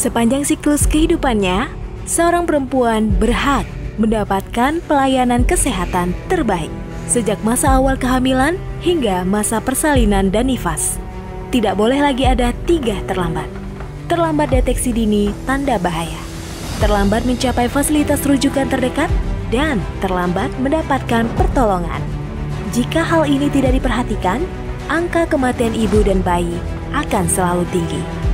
Sepanjang siklus kehidupannya, seorang perempuan berhak mendapatkan pelayanan kesehatan terbaik sejak masa awal kehamilan hingga masa persalinan dan nifas. Tidak boleh lagi ada 3 terlambat. Terlambat deteksi dini tanda bahaya, terlambat mencapai fasilitas rujukan terdekat, dan terlambat mendapatkan pertolongan. Jika hal ini tidak diperhatikan, angka kematian ibu dan bayi akan selalu tinggi.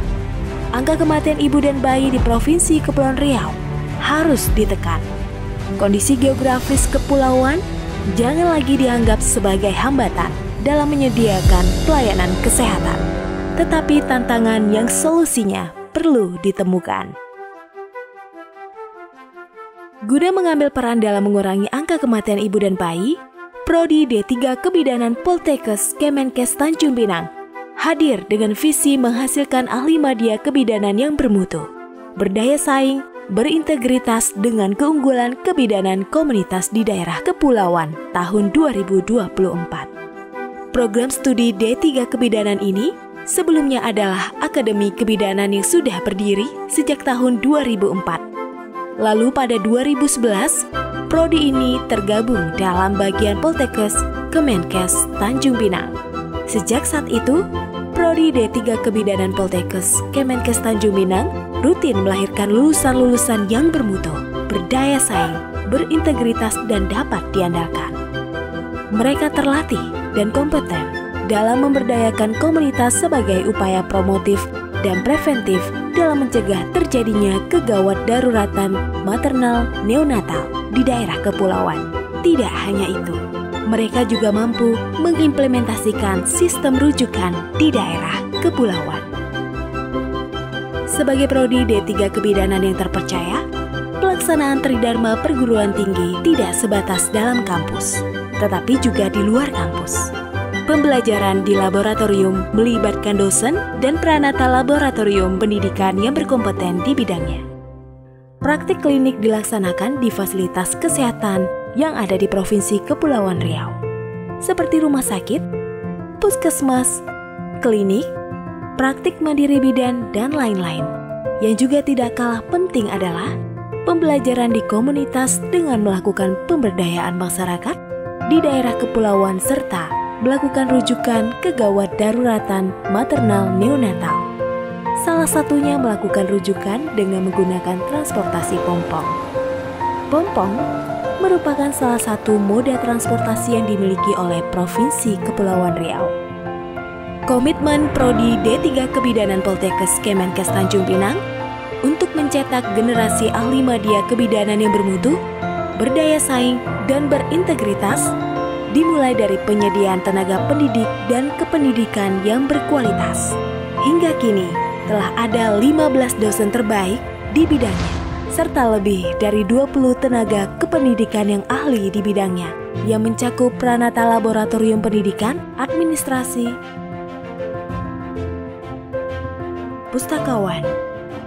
Angka kematian ibu dan bayi di Provinsi Kepulauan Riau harus ditekan. Kondisi geografis kepulauan jangan lagi dianggap sebagai hambatan dalam menyediakan pelayanan kesehatan, tetapi tantangan yang solusinya perlu ditemukan. Guna mengambil peran dalam mengurangi angka kematian ibu dan bayi, Prodi D3 Kebidanan Poltekkes Kemenkes Tanjung Pinang hadir dengan visi menghasilkan ahli madya kebidanan yang bermutu, berdaya saing, berintegritas dengan keunggulan kebidanan komunitas di daerah kepulauan tahun 2024. Program studi D3 Kebidanan ini sebelumnya adalah Akademi Kebidanan yang sudah berdiri sejak tahun 2004. Lalu pada 2011, prodi ini tergabung dalam bagian Poltekkes Kemenkes Tanjung Pinang. Sejak saat itu, Prodi D3 Kebidanan Poltekkes Kemenkes Tanjung Pinang rutin melahirkan lulusan-lulusan yang bermutu, berdaya saing, berintegritas, dan dapat diandalkan. Mereka terlatih dan kompeten dalam memberdayakan komunitas sebagai upaya promotif dan preventif dalam mencegah terjadinya kegawat daruratan maternal neonatal di daerah kepulauan. Tidak hanya itu, mereka juga mampu mengimplementasikan sistem rujukan di daerah kepulauan. Sebagai prodi D3 Kebidanan yang terpercaya, pelaksanaan Tridharma perguruan tinggi tidak sebatas dalam kampus, tetapi juga di luar kampus. Pembelajaran di laboratorium melibatkan dosen dan peranata laboratorium pendidikan yang berkompeten di bidangnya. Praktik klinik dilaksanakan di fasilitas kesehatan yang ada di Provinsi Kepulauan Riau, seperti rumah sakit, puskesmas, klinik, praktik mandiri bidan, dan lain-lain. Yang juga tidak kalah penting adalah pembelajaran di komunitas dengan melakukan pemberdayaan masyarakat di daerah kepulauan serta melakukan rujukan kegawat daruratan maternal neonatal. Salah satunya melakukan rujukan dengan menggunakan transportasi pompong. Pompong merupakan salah satu moda transportasi yang dimiliki oleh Provinsi Kepulauan Riau. Komitmen Prodi D3 Kebidanan Poltekkes Kemenkes Tanjung Pinang untuk mencetak generasi ahli madya kebidanan yang bermutu, berdaya saing, dan berintegritas dimulai dari penyediaan tenaga pendidik dan kependidikan yang berkualitas. Hingga kini telah ada 15 dosen terbaik di bidangnya, serta lebih dari 20 tenaga kependidikan yang ahli di bidangnya, yang mencakup peranata laboratorium pendidikan, administrasi, pustakawan,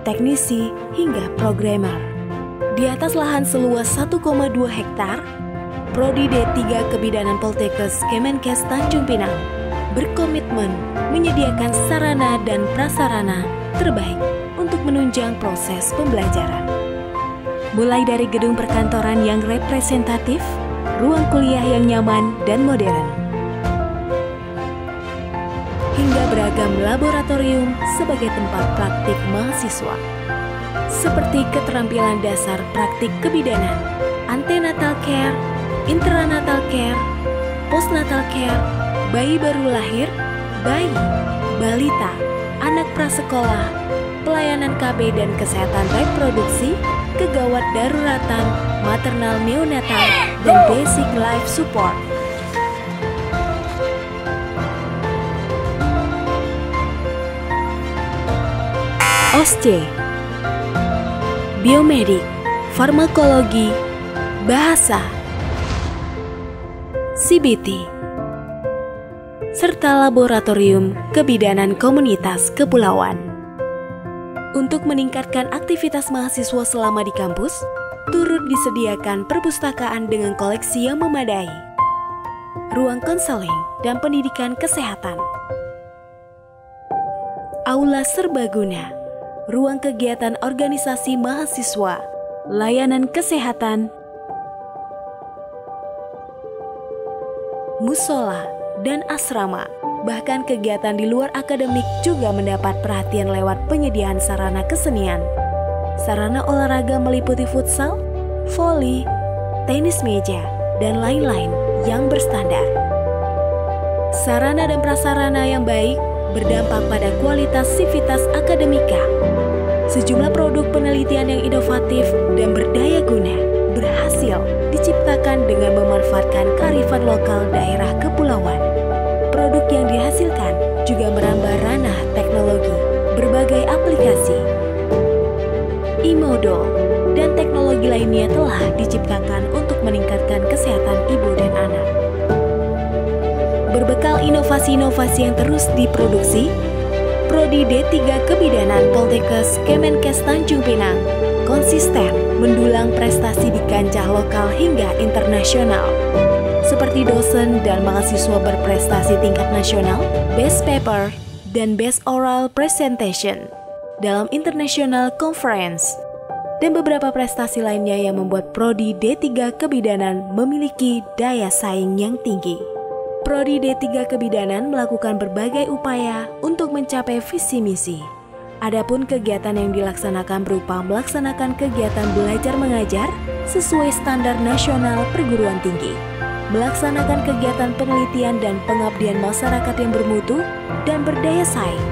teknisi, hingga programmer. Di atas lahan seluas 1,2 hektar, Prodi D3 Kebidanan Poltekkes Kemenkes Tanjung Pinang berkomitmen menyediakan sarana dan prasarana terbaik untuk menunjang proses pembelajaran. Mulai dari gedung perkantoran yang representatif, ruang kuliah yang nyaman dan modern, hingga beragam laboratorium sebagai tempat praktik mahasiswa, seperti keterampilan dasar praktik kebidanan, antenatal care, intranatal care, postnatal care, bayi baru lahir, bayi, balita, anak prasekolah, pelayanan KB dan kesehatan reproduksi, kegawat daruratan, maternal neonatal, dan basic life support. OSCE, biomedik, farmakologi, bahasa, CBT, serta laboratorium kebidanan komunitas kepulauan. Untuk meningkatkan aktivitas mahasiswa selama di kampus, turut disediakan perpustakaan dengan koleksi yang memadai, ruang konseling dan pendidikan kesehatan, aula serbaguna, ruang kegiatan organisasi mahasiswa, layanan kesehatan, musola, dan asrama. Bahkan kegiatan di luar akademik juga mendapat perhatian lewat penyediaan sarana kesenian. Sarana olahraga meliputi futsal, voli, tenis meja, dan lain-lain yang berstandar. Sarana dan prasarana yang baik berdampak pada kualitas sivitas akademika. Sejumlah produk penelitian yang inovatif dan berdaya guna berhasil diciptakan dengan memanfaatkan kearifan lokal daerah kepulauan. Produk yang dihasilkan juga merambah ranah teknologi, berbagai aplikasi, e-modul, dan teknologi lainnya telah diciptakan untuk meningkatkan kesehatan ibu dan anak. Berbekal inovasi-inovasi yang terus diproduksi, Prodi D3 Kebidanan Poltekkes Kemenkes Tanjung Pinang konsisten mendulang prestasi di kancah lokal hingga internasional, seperti dosen dan mahasiswa berprestasi tingkat nasional, Best Paper, dan Best Oral Presentation dalam International Conference, dan beberapa prestasi lainnya yang membuat Prodi D3 Kebidanan memiliki daya saing yang tinggi. Prodi D3 Kebidanan melakukan berbagai upaya untuk mencapai visi misi. Adapun kegiatan yang dilaksanakan berupa melaksanakan kegiatan belajar mengajar sesuai standar nasional perguruan tinggi, melaksanakan kegiatan penelitian dan pengabdian masyarakat yang bermutu dan berdaya saing,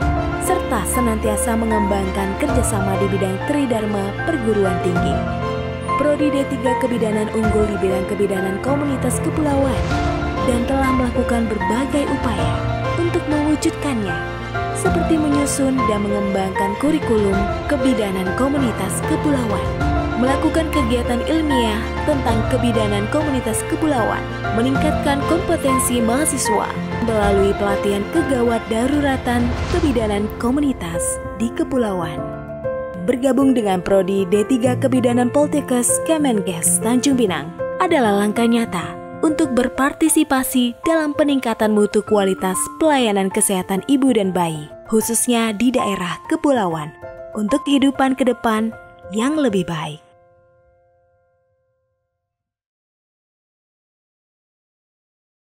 serta senantiasa mengembangkan kerjasama di bidang tridharma perguruan tinggi. Prodi D3 Kebidanan unggul di bidang kebidanan komunitas kepulauan dan telah melakukan berbagai upaya untuk mewujudkannya, seperti menyusun dan mengembangkan kurikulum kebidanan komunitas kepulauan, melakukan kegiatan ilmiah tentang kebidanan komunitas kepulauan, meningkatkan kompetensi mahasiswa melalui pelatihan kegawat daruratan kebidanan komunitas di kepulauan. Bergabung dengan Prodi D3 Kebidanan Poltekkes Kemenkes Tanjung Pinang adalah langkah nyata untuk berpartisipasi dalam peningkatan mutu kualitas pelayanan kesehatan ibu dan bayi, khususnya di daerah kepulauan, untuk kehidupan ke depan yang lebih baik.